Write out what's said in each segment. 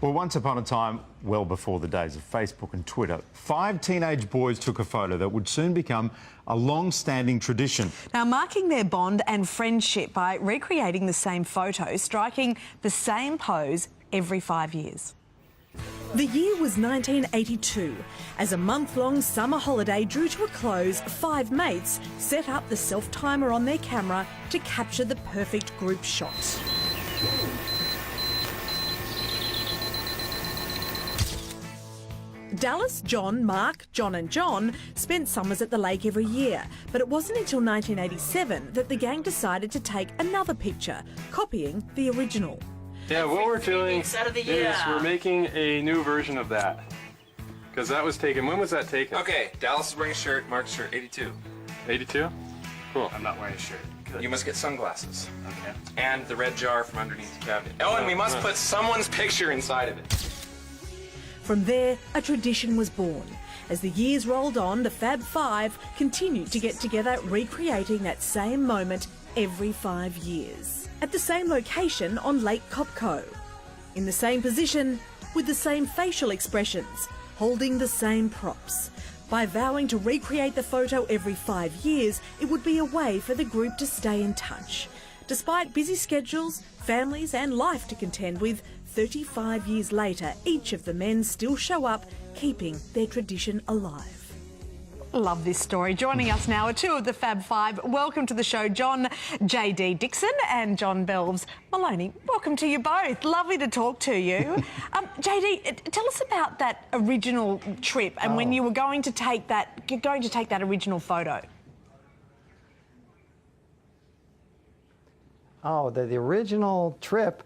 Well, once upon a time, well before the days of Facebook and Twitter, 5 teenage boys took a photo that would soon become a long-standing tradition. Now, marking their bond and friendship by recreating the same photo, striking the same pose every 5 years. The year was 1982. As a month-long summer holiday drew to a close, 5 mates set up the self-timer on their camera to capture the perfect group shot. Dallas, John, Mark, John and John spent summers at the lake every year, but it wasn't until 1987 that the gang decided to take another picture, copying the original. Yeah, what we're doing is we're making a new version of that. Because that was taken, when was that taken? Okay, Dallas is wearing a shirt, Mark's shirt, 82. 82? Cool. I'm not wearing a shirt. You must get sunglasses. Okay. And the red jar from underneath the cabinet. Oh, and we must put someone's picture inside of it. From there, a tradition was born. As the years rolled on, the Fab Five continued to get together, recreating that same moment every 5 years. At the same location on Lake Copco. In the same position, with the same facial expressions, holding the same props. By vowing to recreate the photo every 5 years, it would be a way for the group to stay in touch. Despite busy schedules, families and life to contend with, 35 years later, each of the men still show up, keeping their tradition alive. Love this story. Joining us now are 2 of the Fab Five. Welcome to the show, John J.D. Dickson and John Belves Molony. Welcome to you both. Lovely to talk to you. J.D., tell us about that original trip and when you were going to take that original photo. Oh, the original trip,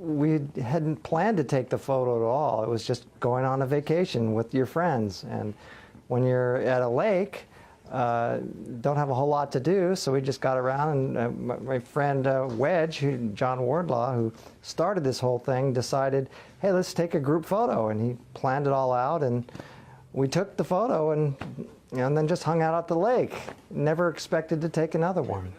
we hadn't planned to take the photo at all. It was just going on a vacation with your friends. And when you're at a lake, don't have a whole lot to do, so we just got around, and my friend Wedge, John Wardlaw, who started this whole thing, decided, hey, let's take a group photo. And he planned it all out, and we took the photo and then just hung out at the lake. Never expected to take another one.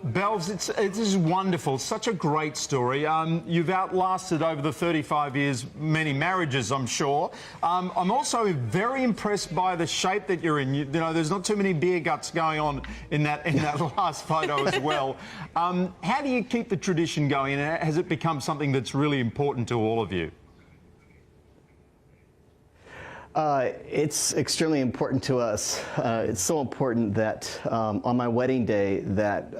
Belves, this is wonderful. Such a great story. You've outlasted over the 35 years many marriages, I'm sure. I'm also very impressed by the shape that you're in. You know, there's not too many beer guts going on in that last photo as well. How do you keep the tradition going, and has it become something that's really important to all of you? It's extremely important to us. It's so important that on my wedding day that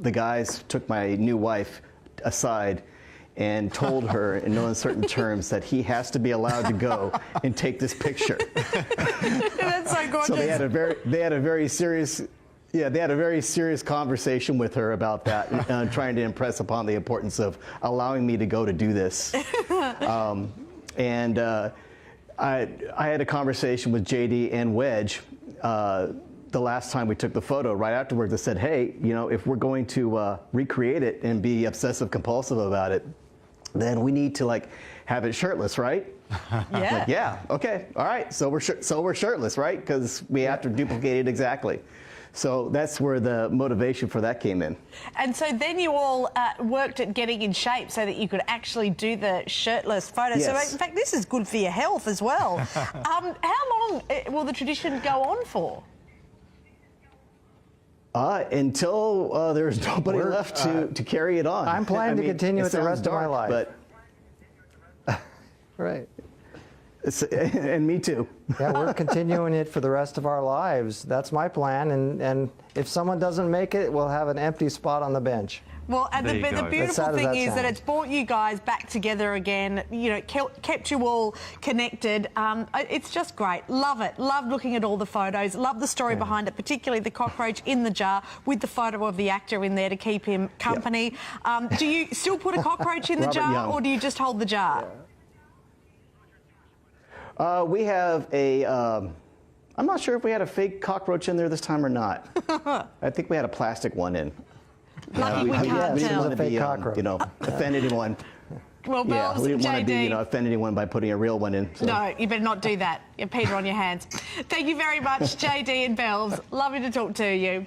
the guys took my new wife aside and told her in no uncertain terms that he has to be allowed to go and take this picture. That's so gorgeous. So they had a very serious conversation with her about that, trying to impress upon the importance of allowing me to go to do this. I had a conversation with JD and Wedge the last time we took the photo. Right afterwards, I said, hey, you know, if we're going to recreate it and be obsessive compulsive about it, then we need to have it shirtless, right? Yeah. Yeah. Okay. All right. So we're shirtless, right? Because we have to duplicate it exactly. So that's where the motivation for that came in. And so then you all worked at getting in shape so that you could actually do the shirtless photo. Yes. So in fact, this is good for your health as well. How long will the tradition go on for? Until there's nobody left to carry it on. I'm planning to continue it the rest of my life. But right. And me too. Yeah, we're continuing it for the rest of our lives. That's my plan, and if someone doesn't make it, we'll have an empty spot on the bench. Well, and the beautiful thing is that it's brought you guys back together again, you know, kept you all connected. It's just great. Love it. Love looking at all the photos. Love the story behind it, particularly the cockroach in the jar with the photo of the actor in there to keep him company. Yep. Do you still put a cockroach in the jar, or do you just hold the jar? We have a, I'm not sure if we had a fake cockroach in there this time or not. I think we had a plastic one in. Lucky we can't didn't tell. want to be, you know, offend anyone. Well, Belves, we didn't want to be, JD, offend anyone by putting a real one in. So. No, you better not do that. You're Peter on your hands. Thank you very much, JD and Belves. Lovely to talk to you.